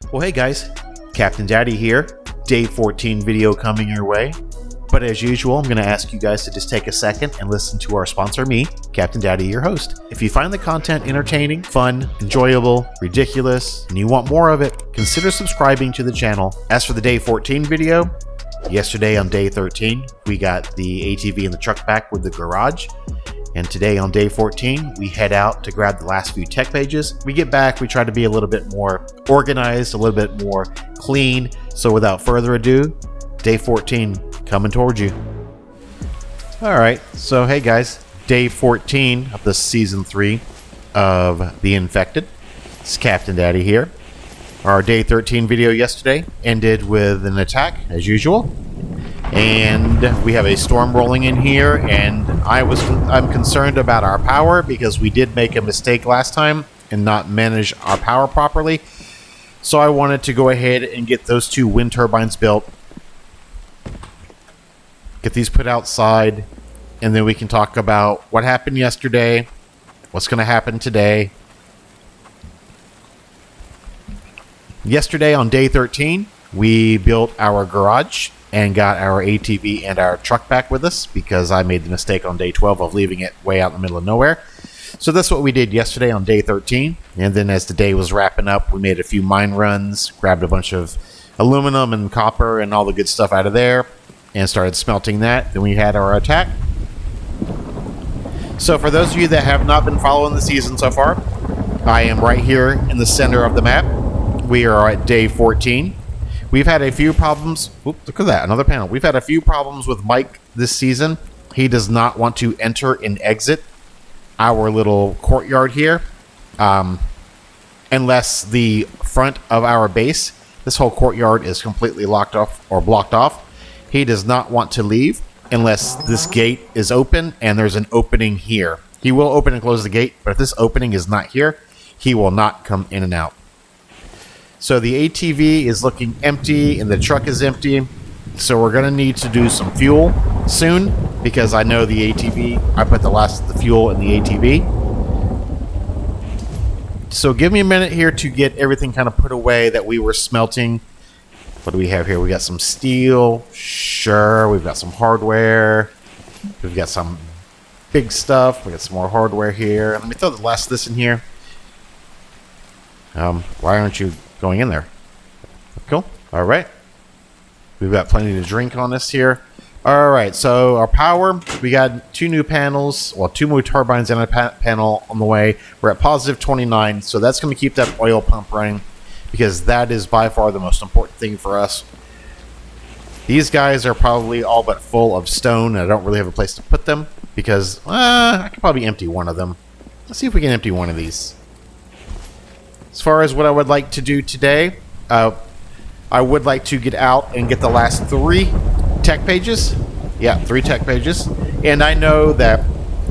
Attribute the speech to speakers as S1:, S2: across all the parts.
S1: Well, hey guys, Captain Daddy here. Day 14 video coming your way. But as usual, I'm going to ask you guys to just take a second and listen to our sponsor, me, Captain Daddy, your host. If you find the content entertaining, fun, enjoyable, ridiculous, and you want more of it, consider subscribing to the channel. As for the Day 14 video, yesterday on Day 13, we got the ATV and the truck back with the garage. And today on Day 14, we head out to grab the last few tech pages. We get back, we try to be a little bit more organized, a little bit more clean. So without further ado, Day 14 coming towards you. Alright, so hey guys, Day 14 of the Season 3 of The Infected. It's Captain Daddy here. Our Day 13 video yesterday ended with an attack, as usual. And we have a storm rolling in here, and I'm concerned about our power because we did make a mistake last time and not manage our power properly. So I wanted to go ahead and get those two wind turbines built, get these put outside, and then we can talk about what happened yesterday, what's going to happen today. Yesterday on Day 13, we built our garage and got our ATV and our truck back with us because I made the mistake on Day 12 of leaving it way out in the middle of nowhere. So that's what we did yesterday on Day 13. And then as the day was wrapping up, we made a few mine runs, grabbed a bunch of aluminum and copper and all the good stuff out of there, and started smelting that. Then we had our attack. So for those of you that have not been following the season so far, I am right here in the center of the map. We are at Day 14. We've had a few problems. Oop, look at that, another panel. We've had a few problems with Mike this season. He does not want to enter and exit our little courtyard here unless the front of our base, this whole courtyard, is completely locked off or blocked off. He does not want to leave unless this gate is open and there's an opening here. He will open and close the gate, but if this opening is not here, he will not come in and out. So the ATV is looking empty and the truck is empty. So we're going to need to do some fuel soon because I know the ATV, I put the last of the fuel in the ATV. So give me a minute here to get everything kind of put away that we were smelting. What do we have here? We got some steel. Sure. We've got some hardware. We've got some big stuff. We got some more hardware here. Let me throw the last of this in here. Why aren't you going in there? Cool. All right. We've got plenty to drink on this here. All right. So our power, we got two new panels, well, two more turbines and a panel on the way. We're at positive 29. So that's going to keep that oil pump running because that is by far the most important thing for us. These guys are probably all but full of stone, and I don't really have a place to put them because I could probably empty one of them. Let's see if we can empty one of these. As far as what I would like to do today, I would like to get out and get the last 3 tech pages. Yeah, 3 tech pages. And I know that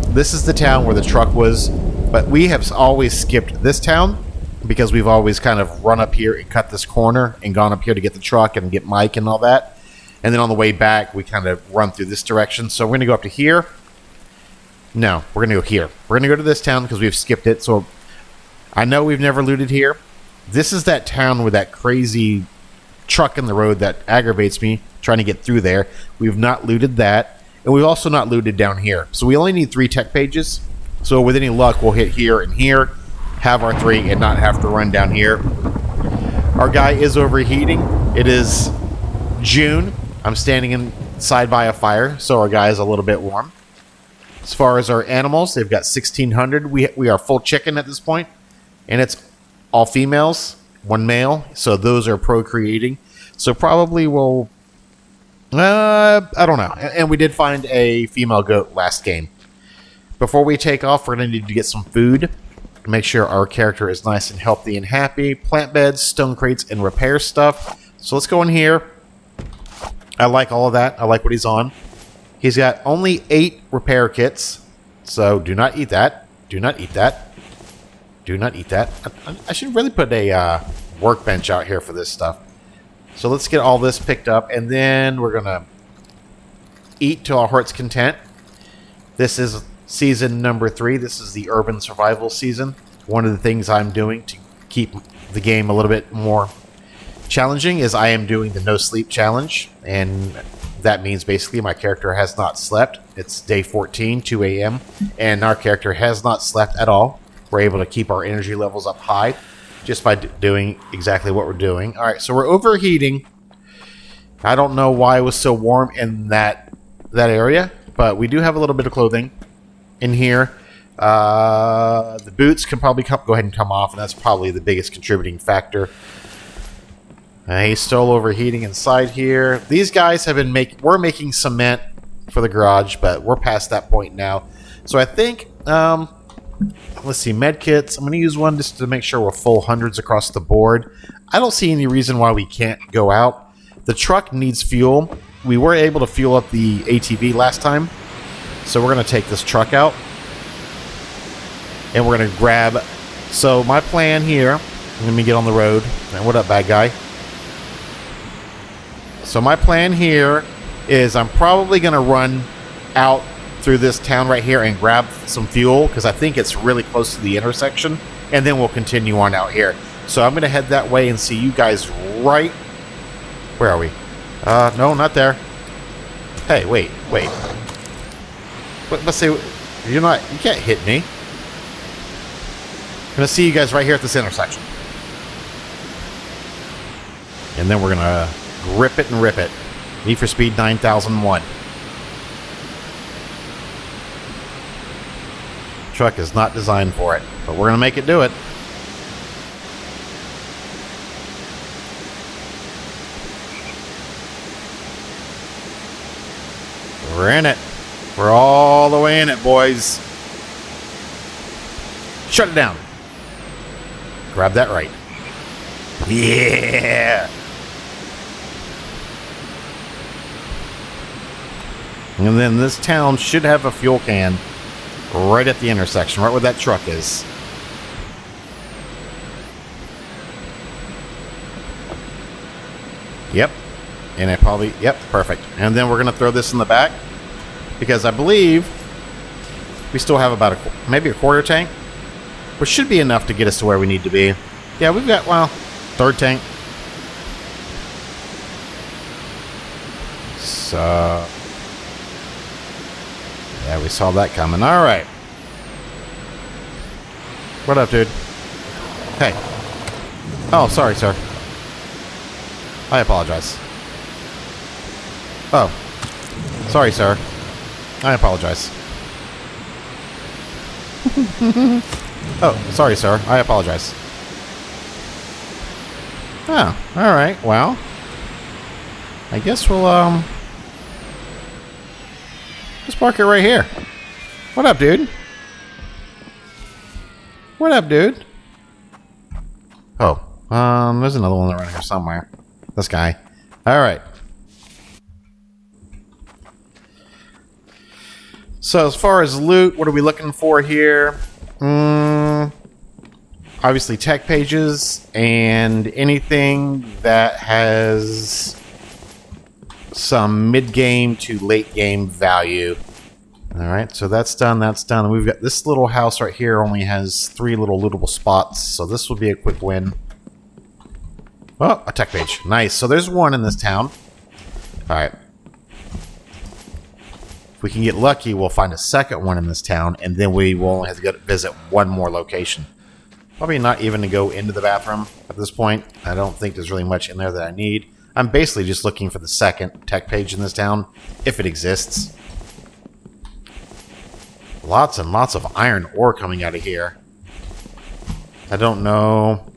S1: this is the town where the truck was, but we have always skipped this town because we've always kind of run up here and cut this corner and gone up here to get the truck and get Mike and all that. And then on the way back, we kind of run through this direction. So we're going to go up to here. No, we're going to go here. We're going to go to this town because we've skipped it. So I know we've never looted here. This is that town with that crazy truck in the road that aggravates me trying to get through there. We've not looted that. And we've also not looted down here. So we only need 3 tech pages. So with any luck, we'll hit here and here, have our 3, and not have to run down here. Our guy is overheating. It is June. I'm standing inside by a fire, so our guy is a little bit warm. As far as our animals, they've got 1,600. We are full chicken at this point. And it's all females, 1 male, so those are procreating. So probably we'll, I don't know. And we did find a female goat last game. Before we take off, we're going to need to get some food. Make sure our character is nice and healthy and happy. Plant beds, stone crates, and repair stuff. So let's go in here. I like all of that. I like what he's on. He's got only 8 repair kits. So do not eat that. Do not eat that. Do not eat that. I should really put a workbench out here for this stuff. So let's get all this picked up, and then we're going to eat to our heart's content. This is season number 3. This is the urban survival season. One of the things I'm doing to keep the game a little bit more challenging is I am doing the no sleep challenge, and that means basically my character has not slept. It's day 14, 2 a.m., and our character has not slept at all. We're able to keep our energy levels up high just by doing exactly what we're doing. All right, so we're overheating. I don't know why it was so warm in that area, but we do have a little bit of clothing in here. The boots can probably go ahead and come off, and that's probably the biggest contributing factor. He's still overheating inside here. These guys have been we're making cement for the garage, but we're past that point now. So I think, let's see, med kits. I'm going to use one just to make sure we're full hundreds across the board. I don't see any reason why we can't go out. The truck needs fuel. We were able to fuel up the ATV last time, so we're going to take this truck out. And we're going to grab... So my plan here... Let me get on the road. What up, bad guy? So my plan here is I'm probably going to run out through this town right here and grab some fuel, because I think it's really close to the intersection, and then we'll continue on out here. So I'm going to head that way and see you guys right... Where are we? No, not there. Hey, wait. Let's see. You can't hit me. I'm going to see you guys right here at this intersection. And then we're going to grip it and rip it. Need for Speed 9001. Truck is not designed for it, but we're going to make it do it. We're in it. We're all the way in it, boys. Shut it down. Grab that right. Yeah. And then this town should have a fuel can right at the intersection, right where that truck is. Yep. And I probably... Yep, perfect. And then we're going to throw this in the back, because I believe we still have about maybe a quarter tank, which should be enough to get us to where we need to be. Yeah, we've got, well, third tank. So... yeah, we saw that coming. All right. What up, dude? Hey. Oh, sorry, sir. I apologize. Oh. Sorry, sir. I apologize. Oh, sorry, sir. I apologize. Oh, alright. Well, I guess we'll, just park it right here. What up, dude? What up, dude? Oh, there's another one around here somewhere. This guy. Alright. So as far as loot, what are we looking for here? Obviously tech pages and anything that has some mid-game to late-game value. Alright, so that's done, that's done. And we've got this little house right here only has 3 little lootable spots, so this will be a quick win. Oh, a tech page. Nice. So there's one in this town. Alright. If we can get lucky, we'll find a second one in this town, and then we will only have to go to visit one more location. Probably not even to go into the bathroom at this point. I don't think there's really much in there that I need. I'm basically just looking for the second tech page in this town, if it exists. Lots and lots of iron ore coming out of here. I don't know.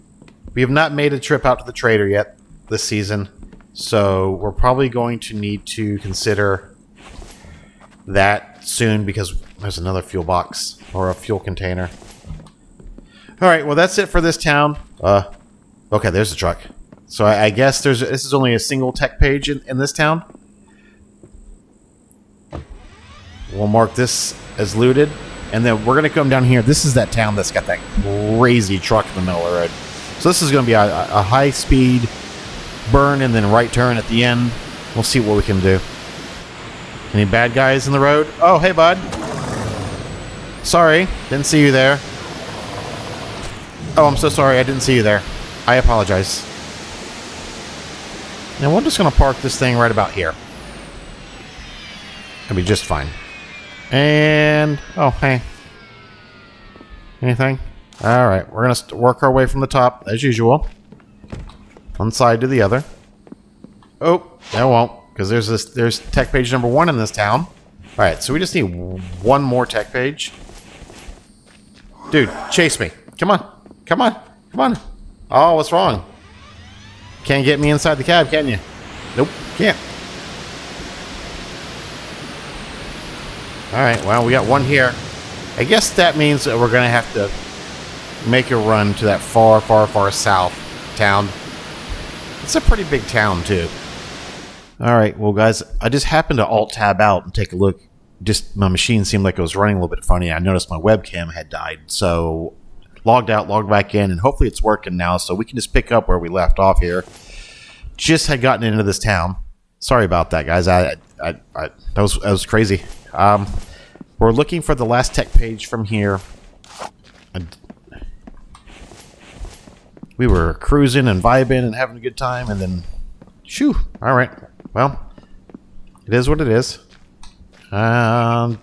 S1: We have not made a trip out to the trader yet this season, so we're probably going to need to consider that soon, because there's another fuel box or a fuel container. Alright, well that's it for this town. Okay, there's the truck. So I guess this is only a single tech page in this town. We'll mark this as looted, and then we're gonna come down here. This is that town that's got that crazy truck in the middle of the road. So this is gonna be a high speed burn and then right turn at the end. We'll see what we can do. Any bad guys in the road? Oh, hey, bud. Sorry, didn't see you there. Oh, I'm so sorry, I didn't see you there. I apologize. And we're just going to park this thing right about here. It'll be just fine. And, oh, hey. Anything? Alright, we're going to work our way from the top, as usual. One side to the other. Oh, that won't, because there's tech page number 1 in this town. Alright, so we just need one more tech page. Dude, chase me. Come on. Come on. Come on. Oh, what's wrong? Can't get me inside the cab, can you? Nope, can't. Alright, well, we got one here. I guess that means that we're going to have to make a run to that far, far, far south town. It's a pretty big town, too. Alright, well, guys, I just happened to Alt-Tab out and take a look. Just, my machine seemed like it was running a little bit funny. I noticed my webcam had died, so logged out, logged back in, and hopefully it's working now, so we can just pick up where we left off here. Just had gotten into this town. Sorry about that, guys. That was crazy. We're looking for the last tech page from here. We were cruising and vibing and having a good time, and then, shoo. All right. Well, it is what it is. What are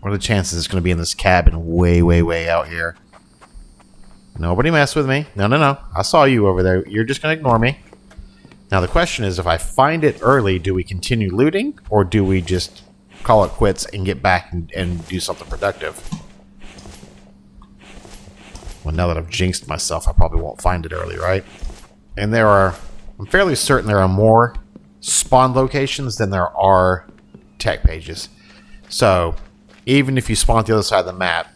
S1: the chances it's going to be in this cabin way, way, way out here? Nobody mess with me. No, no, no. I saw you over there. You're just going to ignore me. Now, the question is, if I find it early, do we continue looting, or do we just call it quits and get back and do something productive? Well, now that I've jinxed myself, I probably won't find it early, right? And I'm fairly certain there are more spawn locations than there are tech pages. So, even if you spawn at the other side of the map,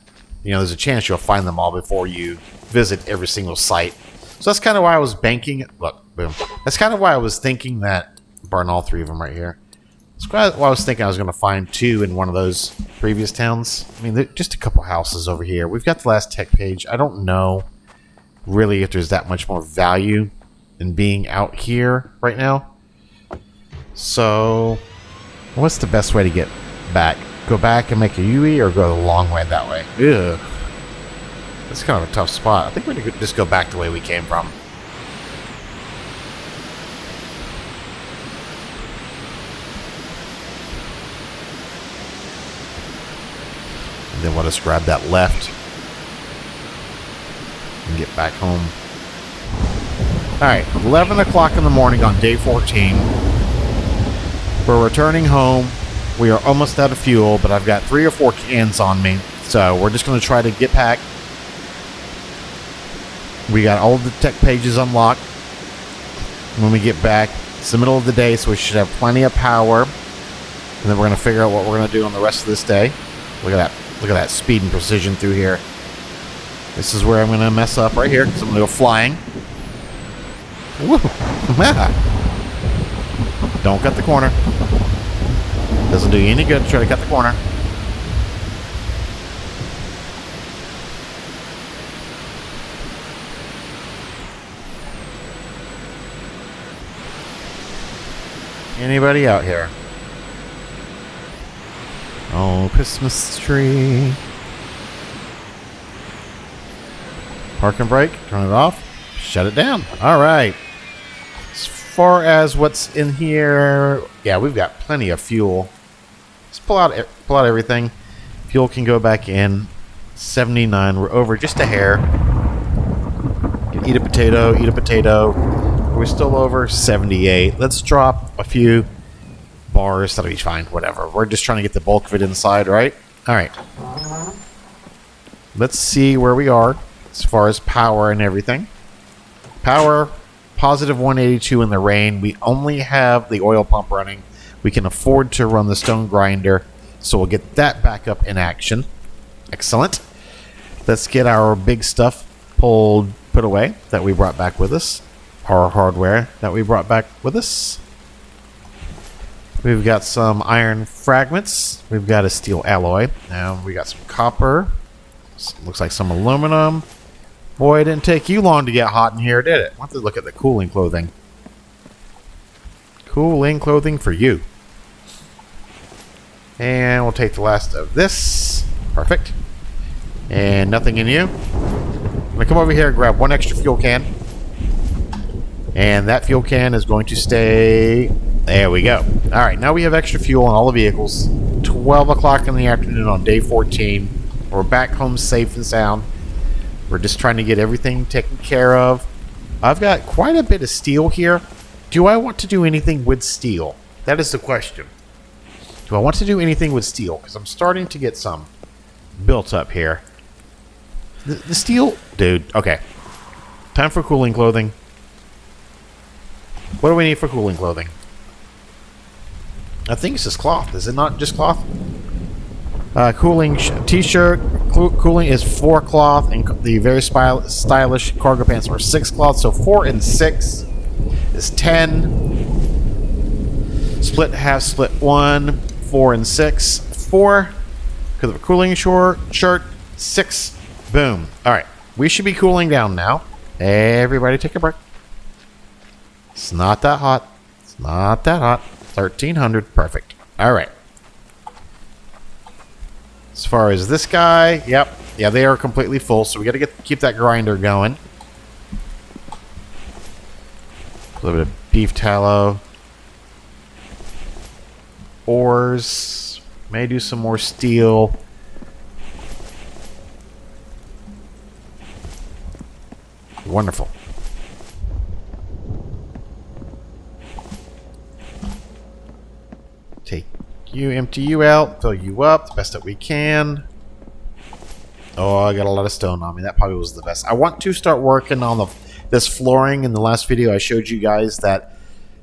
S1: there's a chance you'll find them all before you visit every single site. So that's kind of why I was banking. Look, boom. That's kind of why I was thinking that. Burn all 3 of them right here. That's why I was thinking I was going to find 2 in one of those previous towns. I mean, just a couple houses over here. We've got the last tech page. I don't know really if there's that much more value in being out here right now. So, what's the best way to get back? Go back and make a UE, or go the long way that way? Ugh. That's kind of a tough spot. I think we could just go back the way we came from. And then we'll just grab that left and get back home. Alright, 11 o'clock in the morning on day 14. We're returning home. We are almost out of fuel, but I've got 3 or 4 cans on me. So we're just going to try to get back. We got all the tech pages unlocked. When we get back, it's the middle of the day, so we should have plenty of power. And then we're going to figure out what we're going to do on the rest of this day. Look at that. Look at that speed and precision through here. This is where I'm going to mess up right here, because I'm going to go flying. Woo! Don't cut the corner. Doesn't do you any good to try to cut the corner. Anybody out here? Oh, Christmas tree. Park and brake. Turn it off. Shut it down. All right. As far as what's in here, yeah, we've got plenty of fuel. Let's pull out everything. Fuel can go back in. 79. We're over just a hair. Eat a potato. Eat a potato. We're still over 78. Let's drop a few bars. That'll be fine. Whatever. We're just trying to get the bulk of it inside, right? All right. Let's see where we are as far as power and everything. Power, positive 182 in the rain. We only have the oil pump running. We can afford to run the stone grinder, so we'll get that back up in action. Excellent. Let's get our big stuff put away that we brought back with us. Our hardware that we brought back with us. We've got some iron fragments. We've got a steel alloy. Now we got some copper. Looks like some aluminum. Boy, it didn't take you long to get hot in here, did it? I want to look at the cooling clothing. Cooling clothing for you. And we'll take the last of this. Perfect. And nothing in you. I'm going to come over here and grab one extra fuel can. And that fuel can is going to stay... There we go. Alright, now we have extra fuel on all the vehicles. 12 o'clock in the afternoon on day 14. We're back home safe and sound. We're just trying to get everything taken care of. I've got quite a bit of steel here. Do I want to do anything with steel? That is the question. Do I want to do anything with steel? Because I'm starting to get some built up here. The steel... Dude, okay. Time for cooling clothing. What do we need for cooling clothing? I think it's just cloth. Is it not just cloth? Cooling t-shirt. Cooling is 4 cloth, and the very stylish cargo pants are 6 cloth. So 4 and 6 is 10. Split half, split 1. 4 and 6. 4 because of a cooling shirt. 6. Boom. All right, we should be cooling down now. Everybody, take a break. It's not that hot. It's not that hot. 1300. Perfect. All right. As far as this guy, yep. Yeah, they are completely full, so we got to keep that grinder going. A little bit of beef tallow. Ores. May do some more steel. Wonderful. Take you, empty you out, fill you up the best that we can. Oh, I got a lot of stone on me. That probably was the best. I want to start working on this flooring. In the last video, I showed you guys that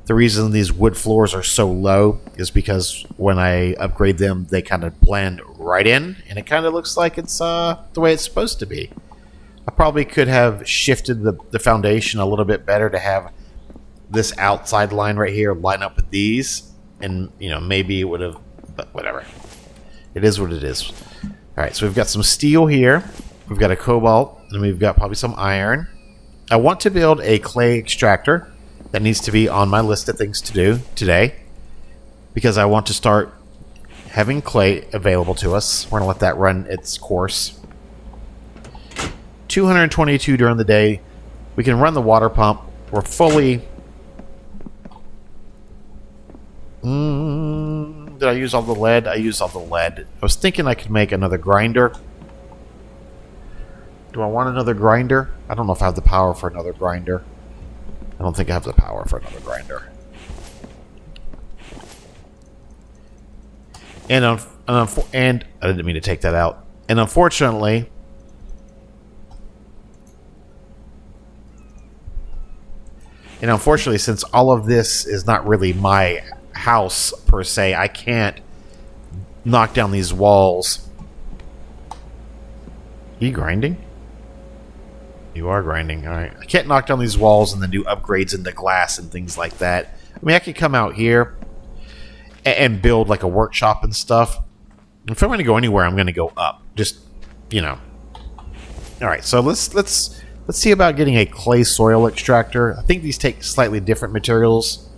S1: the reason these wood floors are so low is because when I upgrade them, they kind of blend right in, and it kind of looks like it's the way it's supposed to be. I probably could have shifted the foundation a little bit better to have this outside line right here line up with these, and you know, maybe it would have, but whatever. It is what it is. All right, so we've got some steel here, we've got a cobalt, and we've got probably some iron. I want to build a clay extractor. That needs to be on my list of things to do today, because I want to start having clay available to us. We're going to let that run its course. 222 during the day. We can run the water pump. We're fully... did I use all the lead? I used all the lead. I was thinking I could make another grinder. Do I want another grinder? I don't know if I have the power for another grinder. I don't think I have the power for another grinder. And I didn't mean to take that out. And unfortunately... since all of this is not really my house, per se, I can't knock down these walls. Are you grinding? You are grinding. All right. I can't knock down these walls and then do upgrades into glass and things like that. I mean, I could come out here and build like a workshop and stuff. If I'm going to go anywhere, I'm going to go up. Just, you know. All right. So let's see about getting a clay soil extractor. I think these take slightly different materials.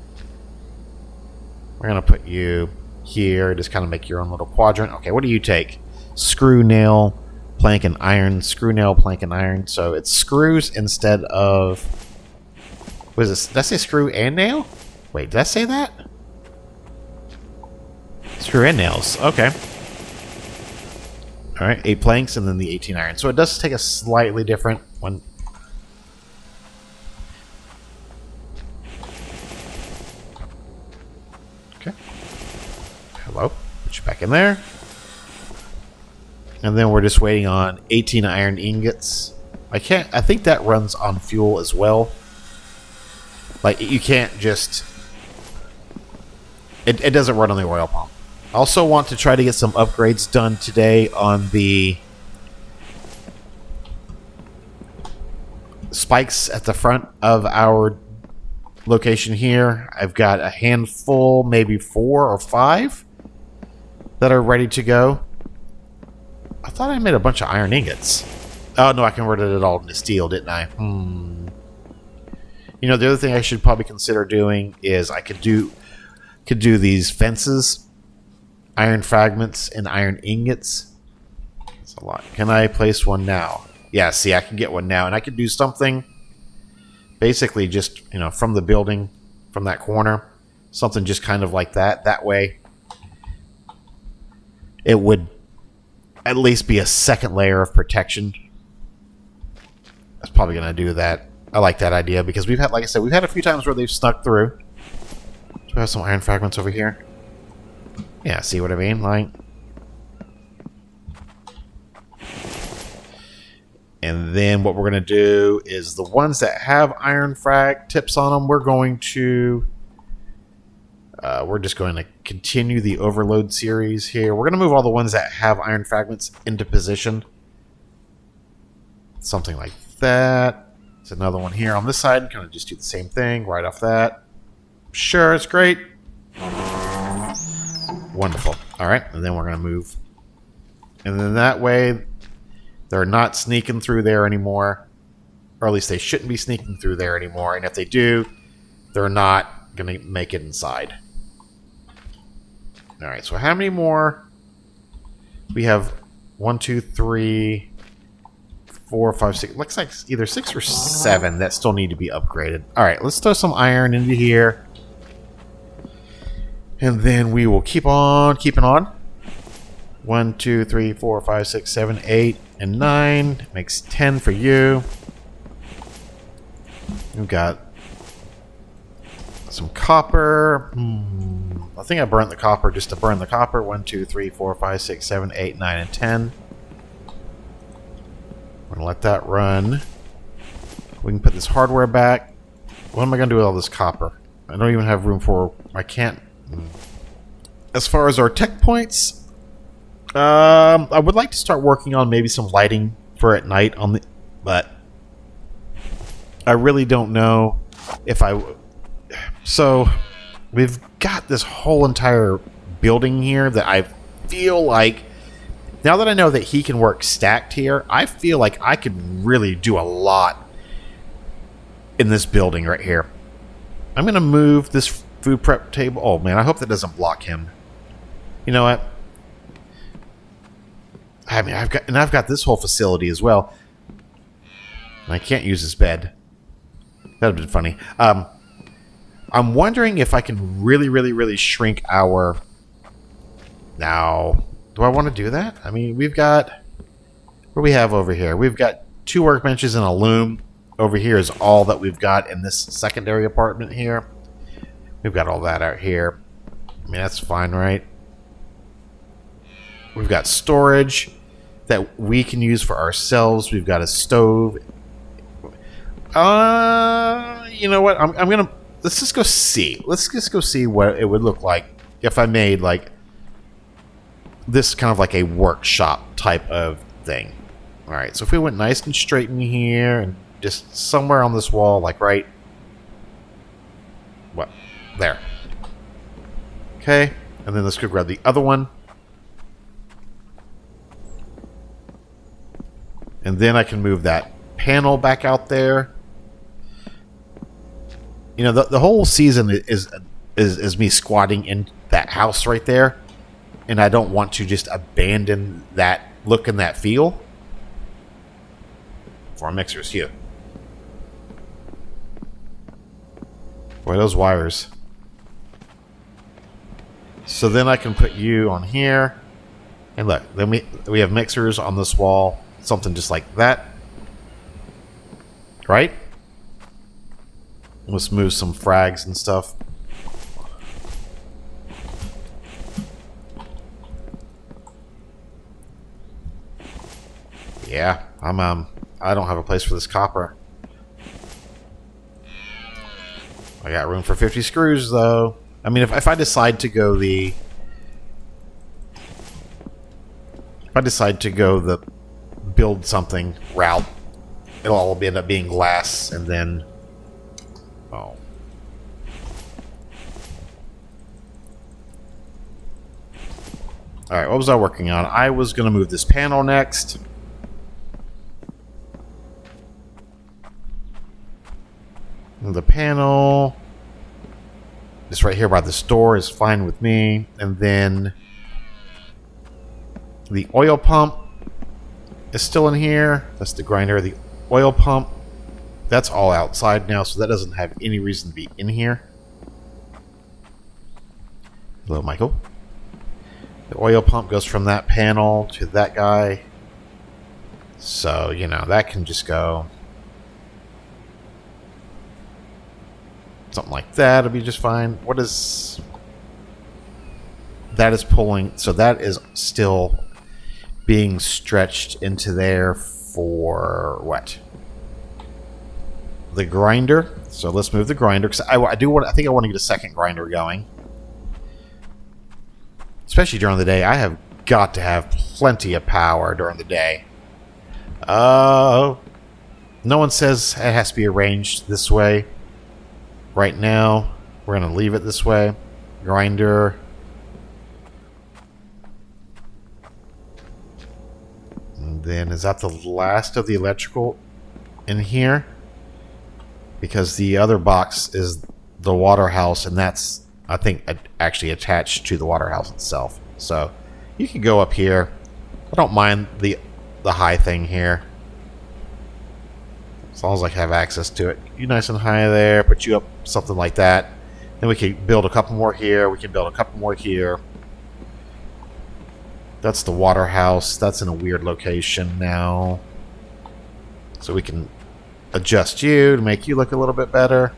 S1: We're going to put you here. Just kind of make your own little quadrant. Okay, what do you take? Screw, nail, plank, and iron. Screw, nail, plank, and iron. So it's screws instead of... What is this? Did I say screw and nail? Wait, did I say that? Screw and nails. Okay. Alright, 8 planks and then the 18 iron. So it does take a slightly different one. Okay. Hello. Put you back in there. And then we're just waiting on 18 iron ingots. I think that runs on fuel as well. Like, you can't just... It doesn't run on the oil pump. I also want to try to get some upgrades done today on the spikes at the front of our location here. I've got a handful, maybe 4 or 5 that are ready to go. I thought I made a bunch of iron ingots. Oh, no, I converted it all into steel, didn't I? You know, the other thing I should probably consider doing is I could do these fences, iron fragments, and iron ingots. That's a lot. Can I place one now? Yeah, see, I can get one now, and I can do something Basically just, from the building, from that corner, something just kind of like that. That way it would at least be a second layer of protection. That's probably going to do that. I like that idea because we've had, like I said, we've had a few times where they've snuck through. Do we have some iron fragments over here? Yeah, see what I mean? Like, and then what we're going to do is the ones that have iron frag tips on them, we're just going to continue the overload series here. We're going to move all the ones that have iron fragments into position. Something like that. It's another one here on this side. Kind of just do the same thing right off that. Sure, it's great. Wonderful. All right, and then we're going to move. And then that way, they're not sneaking through there anymore. Or at least they shouldn't be sneaking through there anymore. And if they do, they're not going to make it inside. All right, so how many more? We have 1, 2, 3, 4, 5, 6. Looks like either 6 or 7 that still need to be upgraded. All right, let's throw some iron into here. And then we will keep on keeping on. 1, 2, 3, 4, 5, 6, 7, 8, and 9. Makes 10 for you. We've got some copper. I think I burnt the copper just to burn the copper. 1, 2, 3, 4, 5, 6, 7, 8, 9, and 10. We're going to let that run. We can put this hardware back. What am I going to do with all this copper? I don't even have room for... I can't... As far as our tech points, I would like to start working on maybe some lighting for at night on the... But I really don't know if I... So, we've got this whole entire building here that I feel like... Now that I know that he can work stacked here, I feel like I could really do a lot in this building right here. I'm going to move this food prep table. Oh, man, I hope that doesn't block him. You know what? I mean, I've got this whole facility as well. And I can't use his bed. That would have been funny. I'm wondering if I can really shrink our... Now, do I want to do that? I mean, we've got... What do we have over here? We've got 2 workbenches and a loom. Over here is all that we've got in this secondary apartment here. We've got all that out here. I mean, that's fine, right? We've got storage that we can use for ourselves. We've got a stove. You know what? I'm gonna... Let's just go see. Let's just go see what it would look like if I made, like, this kind of like a workshop type of thing. Alright, so if we went nice and straight in here and just somewhere on this wall, like right... What? There. Okay, and then let's go grab the other one. And then I can move that panel back out there. You know, the whole season is me squatting in that house right there. And I don't want to just abandon that look and that feel for our mixers here. Boy, those wires. So then I can put you on here. And look, then we have mixers on this wall. Something just like that. Right? Let's move some frags and stuff. Yeah, I don't have a place for this copper. I got room for 50 screws, though. I mean, if I decide to go the... If I decide to go the build something route, it'll all end up being glass, and then... Oh. Alright, what was I working on? I was going to move this panel next. The panel, this right here by the store, is fine with me. And then the oil pump is still in here. That's the grinder. The oil pump That's all outside now, so that doesn't have any reason to be in here. Hello, Michael. The oil pump goes from that panel to that guy. So, you know, that can just go something like that. It'll be just fine. What is... That is pulling... So that is still being stretched into there for what? The grinder. So let's move the grinder, because I think I want to get a second grinder going. Especially during the day. I have got to have plenty of power during the day. No one says it has to be arranged this way. Right now, we're going to leave it this way. Grinder. And then, is that the last of the electrical in here? Because the other box is the water house, and that's, I think, actually attached to the water house itself. So, you can go up here. I don't mind the high thing here. As long as I have access to it. You nice and high there. Put you up something like that. Then we can build a couple more here. We can build a couple more here. That's the water house. That's in a weird location now. So we can adjust you to make you look a little bit better.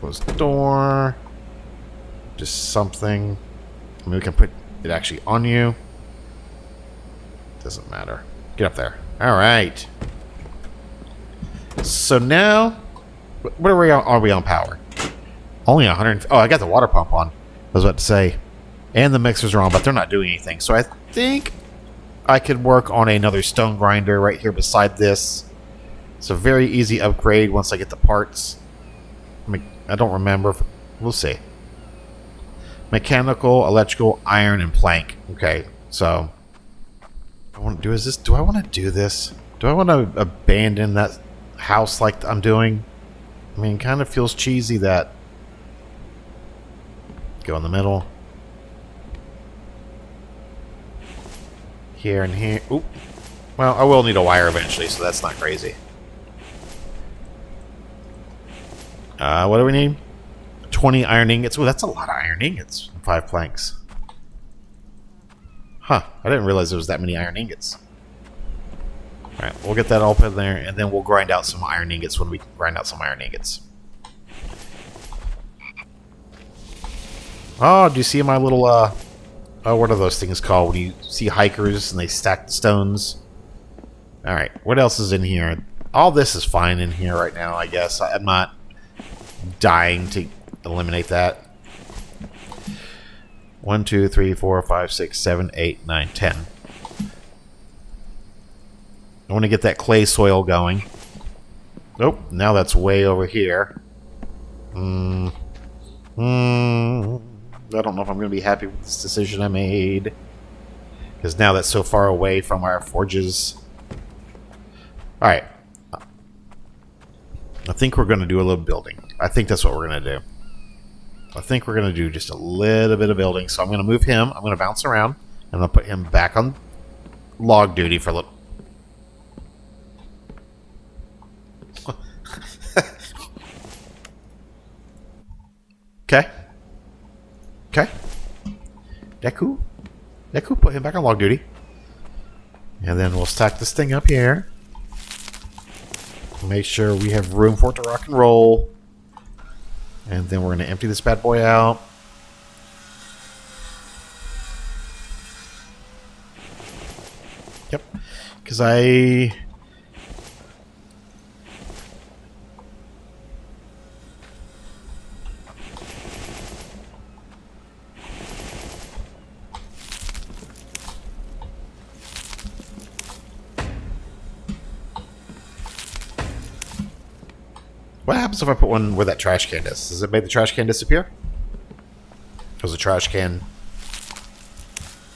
S1: Close the door. Just something. I mean, we can put it actually on you. Doesn't matter. Get up there. All right. So now, what are we on? Are we on power? Only 100. Oh, I got the water pump on. I was about to say, and the mixers are on, but they're not doing anything. So I think I could work on another stone grinder right here beside this. It's a very easy upgrade once I get the parts. I don't remember. We'll see. Mechanical, electrical, iron, and plank. Okay, so I want to do is this. Do I want to do this? Do I want to abandon that house like I'm doing? I mean, it kind of feels cheesy that. Go in the middle. Here and here. Oop. Well, I will need a wire eventually, so that's not crazy. What do we need? 20 iron ingots. Oh, that's a lot of iron ingots. 5 planks. Huh. I didn't realize there was that many iron ingots. Alright, we'll get that all put in there, and then we'll grind out some iron ingots when we grind out some iron ingots. Oh, do you see my little, oh, what are those things called? When you see hikers and they stack the stones? Alright, what else is in here? All this is fine in here right now, I guess. I'm not dying to eliminate that. 1, 2, 3, 4, 5, 6, 7, 8, 9, 10. I want to get that clay soil going. Nope, now that's way over here. I don't know if I'm going to be happy with this decision I made. Because now that's so far away from our forges. Alright. I think we're going to do a little building. I think that's what we're going to do. I think we're going to do just a little bit of building. So I'm going to move him. I'm going to bounce around. And I'm going to put him back on log duty for a little... Okay. Okay. Deku. Deku, put him back on log duty. And then we'll stack this thing up here. Make sure we have room for it to rock and roll. And then we're going to empty this bad boy out. Yep. Because what happens if I put one where that trash can is? Does it make the trash can disappear? Does the trash can...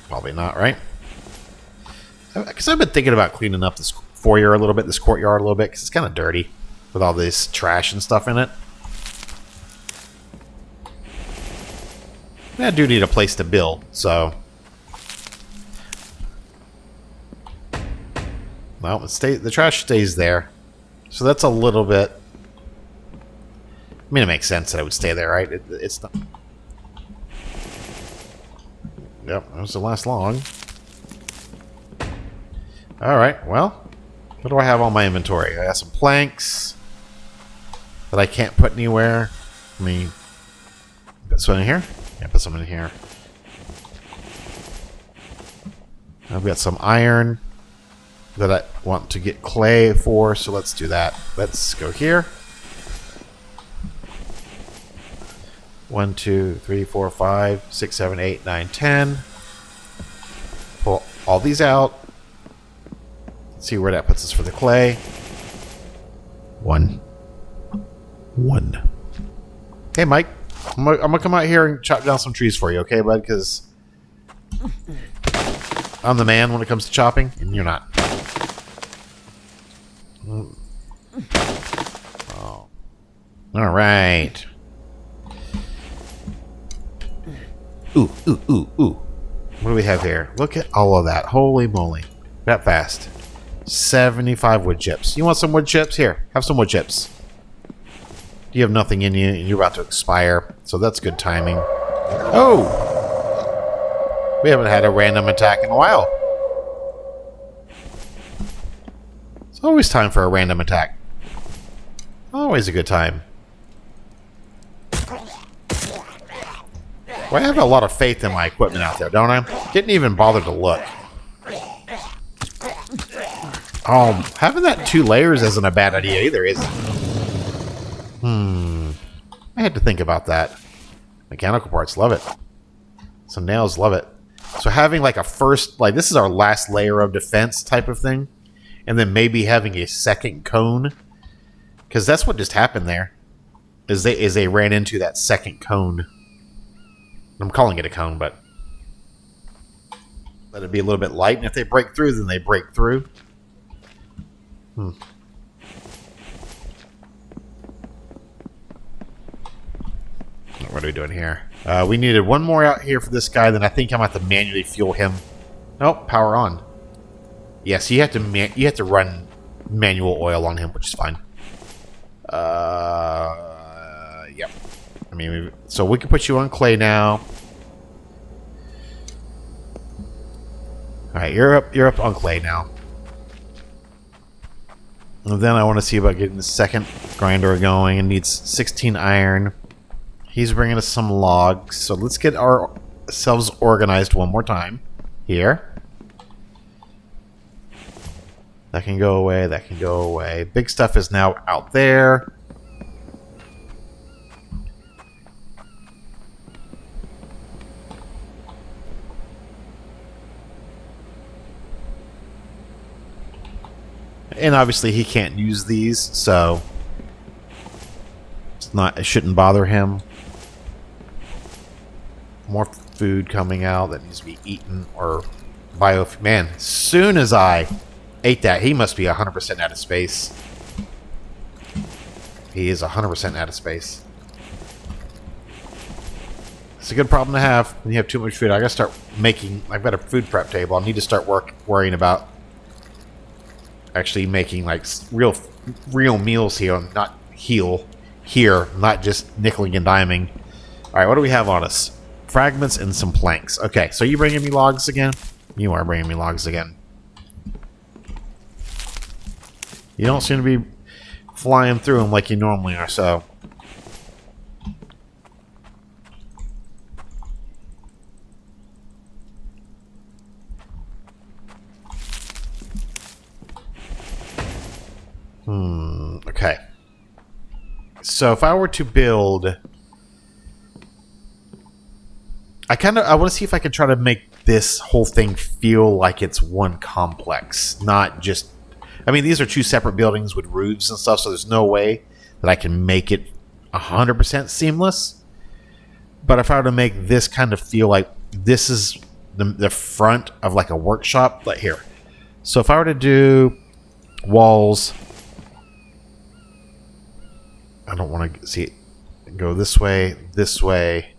S1: Probably not, right? Because I've been thinking about cleaning up this foyer a little bit, this courtyard a little bit, because it's kind of dirty with all this trash and stuff in it. I do need a place to build, so... Well, the trash stays there. So that's a little bit... I mean, it makes sense that it would stay there, right? It's not... Yep, that doesn't last long. Alright, well... What do I have on my inventory? I got some planks that I can't put anywhere. Let me put some in here. Yeah, put some in here. I've got some iron that I want to get clay for, so let's do that. Let's go here. 1, 2, 3, 4, 5, 6, 7, 8, 9, 10. Pull all these out. See where that puts us for the clay. 1. Hey, Mike. I'm gonna come out here and chop down some trees for you, okay, bud? Because I'm the man when it comes to chopping, and you're not. Oh. All right. Ooh. What do we have here? Look at all of that. Holy moly. That fast. 75 wood chips. You want some wood chips? Here, have some wood chips. You have nothing in you, and you're about to expire, so that's good timing. Oh! We haven't had a random attack in a while. It's always time for a random attack. Always a good time. Well, I have a lot of faith in my equipment out there, don't I? Didn't even bother to look. Having that 2 layers isn't a bad idea either, is it? I had to think about that. Mechanical parts, love it. Some nails, love it. So having like a first, like this is our last layer of defense type of thing. And then maybe having a second cone. Because that's what just happened there. Is they ran into that second cone. I'm calling it a cone, but let it be a little bit light. And if they break through, then they break through. What are we doing here? We needed one more out here for this guy, then I think I'm going to have to manually fuel him. Nope, power on. Yes, you have to run manual oil on him, which is fine. Yep. I mean, so we can put you on clay now. Alright, you're up on clay now. And then I want to see about getting the second grinder going. It needs 16 iron. He's bringing us some logs. So let's get ourselves organized one more time. Here. That can go away. That can go away. Big stuff is now out there. And obviously he can't use these, so it shouldn't bother him. More food coming out that needs to be eaten or man, as soon as I ate that, he must be 100% out of space. He is 100% out of space. It's a good problem to have when you have too much food. I gotta start making. I've got a food prep table. I need to start worrying about actually making like real meals here, not not just nickeling and diming. All right, what do we have on us? Fragments and some planks. Okay, so you bringing me logs again? You are bringing me logs again. You don't seem to be flying through them like you normally are, so. Okay. So if I were to build... I want to see if I can try to make this whole thing feel like it's one complex, not just... I mean, these are 2 separate buildings with roofs and stuff, so there's no way that I can make it 100% seamless. But if I were to make this kind of feel like this is the front of like a workshop, like here. So if I were to do walls... I don't want to see it go this way, this way,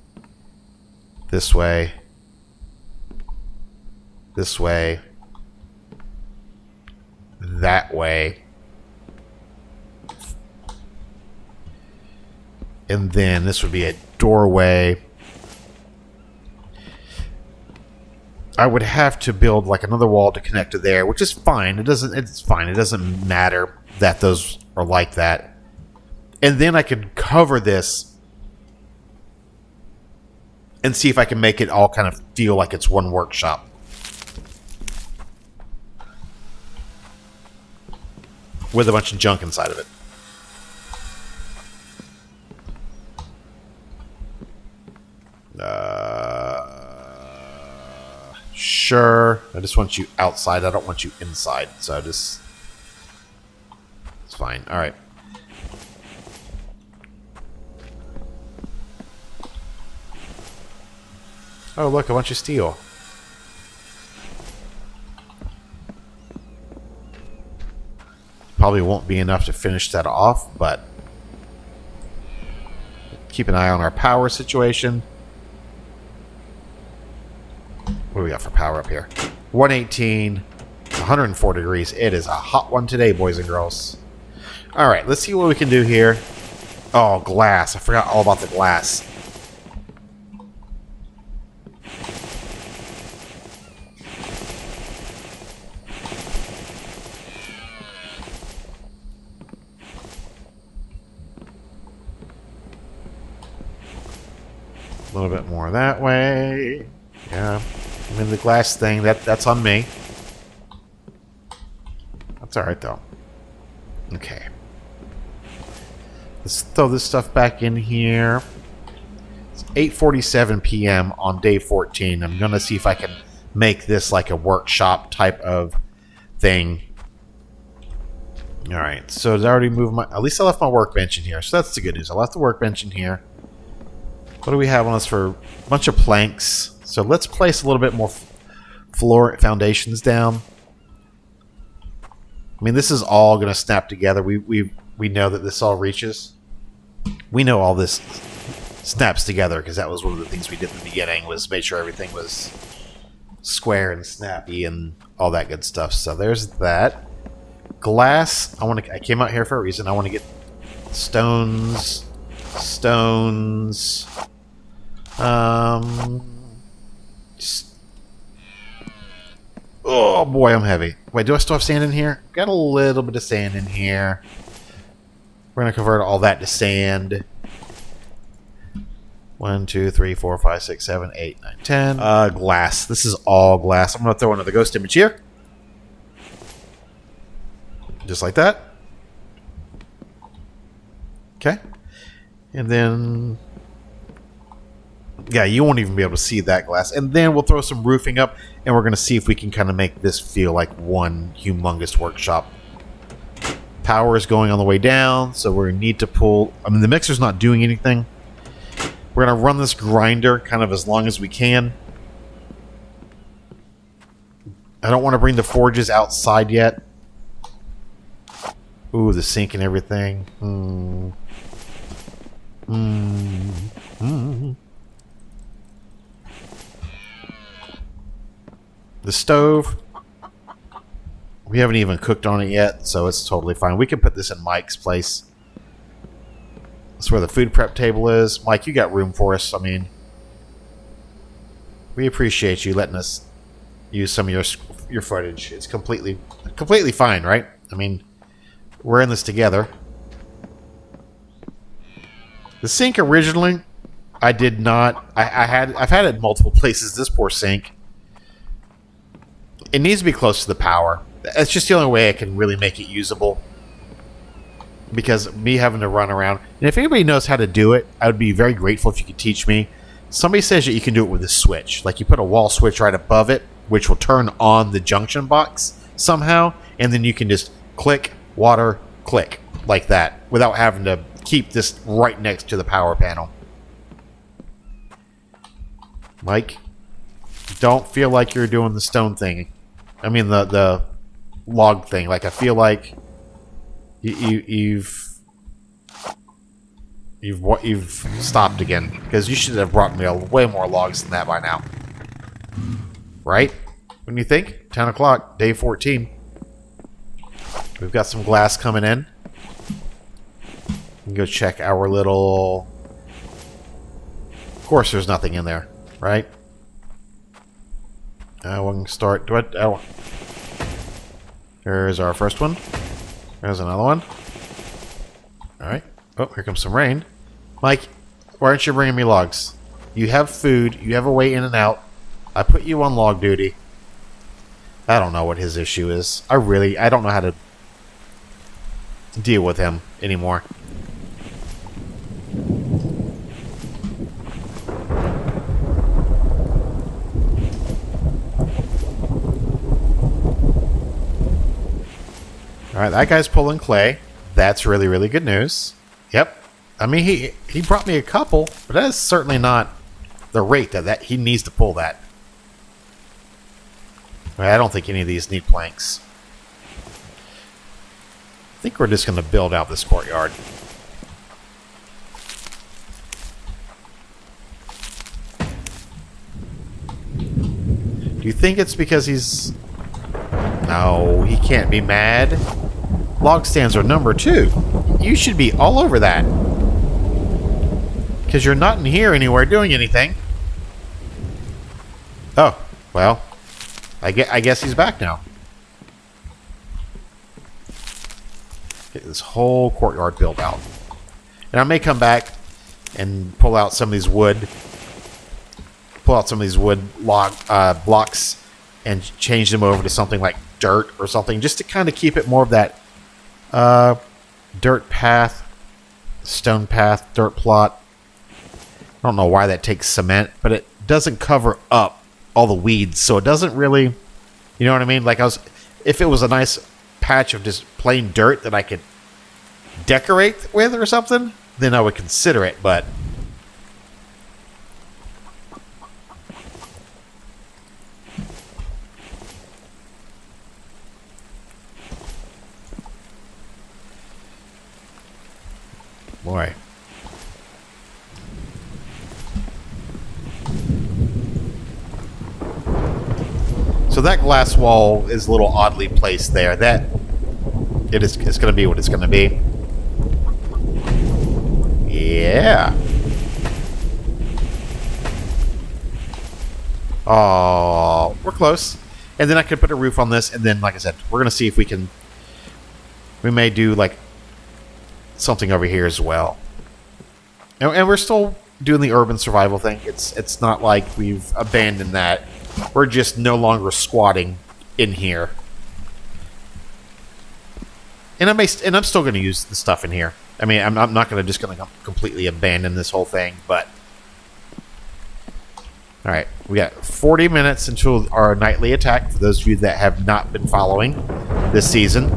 S1: this way, this way, that way, And then this would be a doorway. I would have to build like another wall to connect to there, which is fine. It's fine. It doesn't matter that those are like that. And then I could cover this and see if I can make it all kind of feel like it's one workshop. With a bunch of junk inside of it. Sure. I just want you outside. I don't want you inside. So it's fine. All right. Oh, look, a bunch of steel. Probably won't be enough to finish that off, but keep an eye on our power situation. What do we got for power up here? 118, 104 degrees. It is a hot one today, boys and girls. All right, let's see what we can do here. Oh, glass. I forgot all about the glass. A little bit more that way. Yeah. I mean, the glass thing, that's on me. That's alright, though. Okay. Let's throw this stuff back in here. It's 8:47 p.m. on day 14. I'm going to see if I can make this like a workshop type of thing. Alright, so I already moved my... At least I left my workbench in here, so that's the good news. I left the workbench in here. What do we have on us for a bunch of planks? So let's place a little bit more floor foundations down. I mean, this is all going to snap together. We know that this all reaches. We know all this snaps together because that was one of the things we did in the beginning, was make sure everything was square and snappy and all that good stuff. So there's that. Glass. I came out here for a reason. I want to get stones. Oh boy, I'm heavy. Wait, do I still have sand in here? Got a little bit of sand in here. We're gonna convert all that to sand. 1, 2, 3, 4, 5, 6, 7, 8, 9, 10. Glass. This is all glass. I'm gonna throw another ghost image here. Just like that. Okay. And then... yeah, you won't even be able to see that glass. And then we'll throw some roofing up, and we're going to see if we can kind of make this feel like one humongous workshop. Power is going on the way down, so we need to pull... I mean, the mixer's not doing anything. We're going to run this grinder kind of as long as we can. I don't want to bring the forges outside yet. Ooh, the sink and everything. The stove, we haven't even cooked on it yet, so it's totally fine. We can put this in Mike's place. That's where the food prep table is. Mike, you got room for us. I mean, we appreciate you letting us use some of your footage. It's completely fine, right? I mean, we're in this together. The sink originally, I did not. I've had it in multiple places. This poor sink. It needs to be close to the power. That's just the only way I can really make it usable. Because me having to run around. And if anybody knows how to do it, I would be very grateful if you could teach me. Somebody says that you can do it with a switch. Like you put a wall switch right above it, which will turn on the junction box somehow. And then you can just click, water, click. Like that. Without having to keep this right next to the power panel. Mike, don't feel like you're doing the stone thing. I mean the log thing. Like I feel like you've stopped again, because you should have brought me way more logs than that by now, right? When you think 10 o'clock, day 14. We've got some glass coming in. We can go check our little Of course there's nothing in there, right? We can start... Oh. There's our first one. There's another one. Alright. Oh, here comes some rain. Mike, why aren't you bringing me logs? You have food. You have a way in and out. I put you on log duty. I don't know what his issue is. I don't know how to deal with him anymore. Alright, that guy's pulling clay. That's really, really good news. Yep. I mean, he brought me a couple, but that is certainly not the rate that he needs to pull that. I don't think any of these need planks. I think we're just going to build out this courtyard. Do you think it's because he's... No, he can't be mad. Log stands are number 2. You should be all over that. Because you're not in here anywhere doing anything. Oh, well. I guess he's back now. Get this whole courtyard built out. And I may come back and pull out some of these wood. Pull out some of these wood blocks and change them over to something like dirt or something. Just to kind of keep it more of that dirt path, stone path, dirt plot. I don't know why that takes cement, but it doesn't cover up all the weeds, so it doesn't really, you know what I mean? Like if it was a nice patch of just plain dirt that I could decorate with or something, then I would consider it, but boy. So that glass wall is a little oddly placed there. It's going to be what it's going to be. Yeah. Oh, we're close. And then I could put a roof on this, and then, like I said, we're going to see if we can... We may do, like, something over here as well. And we're still doing the urban survival thing. It's not like we've abandoned that. We're just no longer squatting in here. And I'm still going to use the stuff in here. I mean, I'm not going to completely abandon this whole thing, but... Alright, we got 40 minutes until our nightly attack. For those of you that have not been following this season,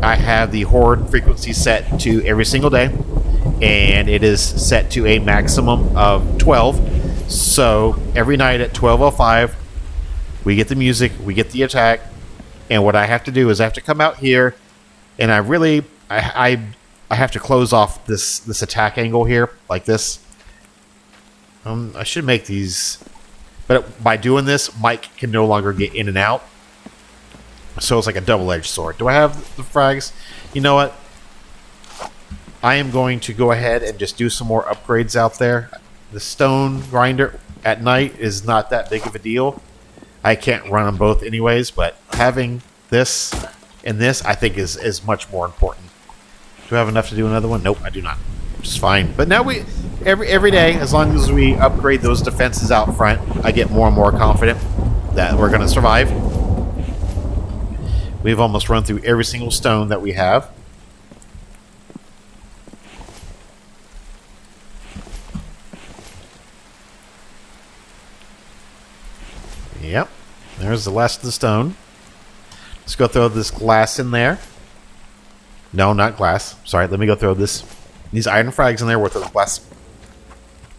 S1: I have the horde frequency set to every single day, and it is set to a maximum of 12. So every night at 12:05, we get the music, we get the attack, and what I have to do is I have to come out here, and I have to close off this attack angle here like this. I should make these, but by doing this, Mike can no longer get in and out. So it's like a double-edged sword. Do I have the frags? You know what? I am going to go ahead and just do some more upgrades out there. The stone grinder at night is not that big of a deal. I can't run them both anyways, but having this and this, I think, is much more important. Do I have enough to do another one? Nope, I do not. Which is fine. But now every day, as long as we upgrade those defenses out front, I get more and more confident that we're going to survive. We've almost run through every single stone that we have. Yep. There's the last of the stone. Let's go throw this glass in there. No, not glass. Sorry, let me go throw these iron frags in there with the glass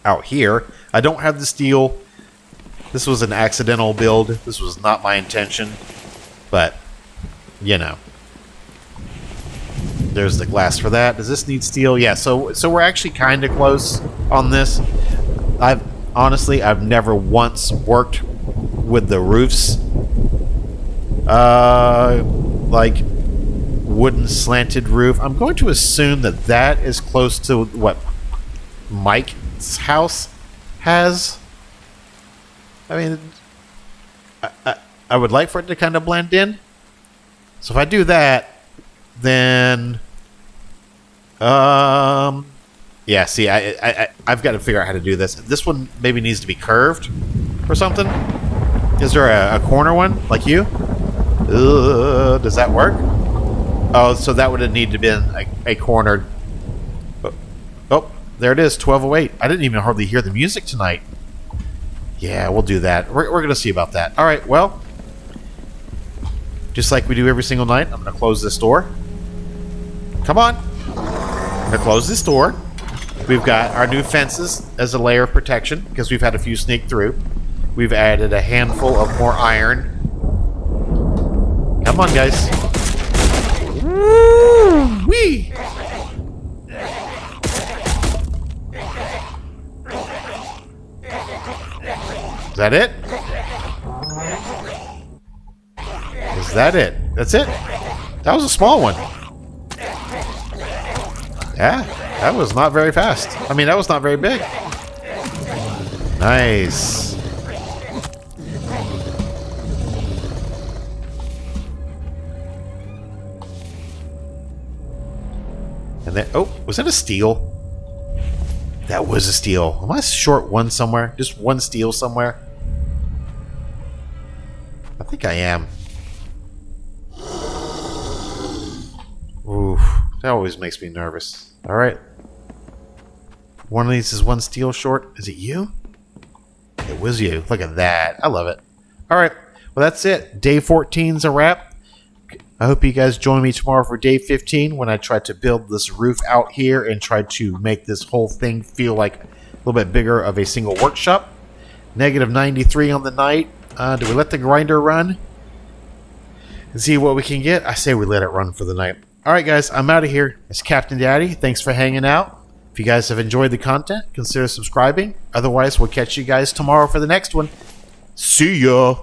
S1: out here. I don't have the steel. This was an accidental build. This was not my intention. But, you know. There's the glass for that. Does this need steel? Yeah, so we're actually kind of close on this. I've never once worked with the roofs. Like wooden slanted roof. I'm going to assume that is close to what Mike's house has. I mean, I would like for it to kind of blend in. So if I do that, then, yeah. See, I've got to figure out how to do this. This one maybe needs to be curved or something. Is there a corner one like you? Does that work? Oh, so that would have needed to be a cornered. Oh, there it is, 12:08. I didn't even hardly hear the music tonight. Yeah, we'll do that. We're going to see about that. All right, well, just like we do every single night, I'm going to close this door. Come on. I'm going to close this door. We've got our new fences as a layer of protection because we've had a few sneak through. We've added a handful of more iron. Come on, guys. Woo-wee! Is that it? Is that it? That's it? That was a small one. Yeah, that was not very fast. I mean, that was not very big. Nice. And then, oh, was that a steel? That was a steel. Am I short one somewhere? Just one steel somewhere? I think I am. Oof, that always makes me nervous. All right. One of these is one steel short. Is it you? It was you. Look at that. I love it. All right. Well, that's it. Day 14's a wrap. I hope you guys join me tomorrow for day 15 when I try to build this roof out here and try to make this whole thing feel like a little bit bigger of a single workshop. Negative 93 on the night. Do we let the grinder run and see what we can get? I say we let it run for the night. All right, guys, I'm out of here. It's Captain Daddy. Thanks for hanging out. If you guys have enjoyed the content, consider subscribing. Otherwise, we'll catch you guys tomorrow for the next one. See ya.